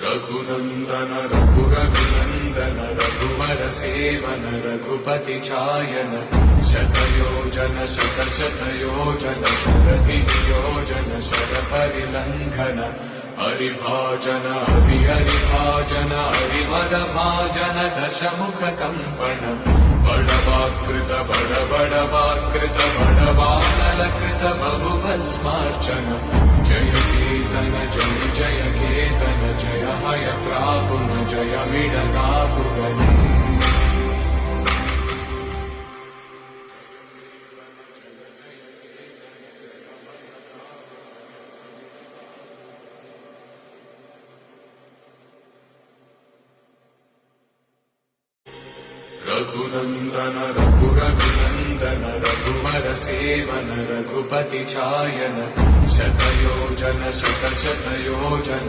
रघुनंदन रघुरघुनंदन रघुवर seven Raghupati चायन शतयोजन शतशतयोजन शरधियोजन शरपरिलंघन हरिभाजन हरिभाजन हरिमदभाजन दशमुख कंपन बड़वाकृत बड़वाकृत बड़वानलकृत बहुभस्मार्चन जय केतन जय जय केतन जय हय प्रापुन जय मिडगापुगने रघुनंदन रघुरघुनंदन रघुवर सेवन रघुपति चायन शतयोजन शतशतयोजन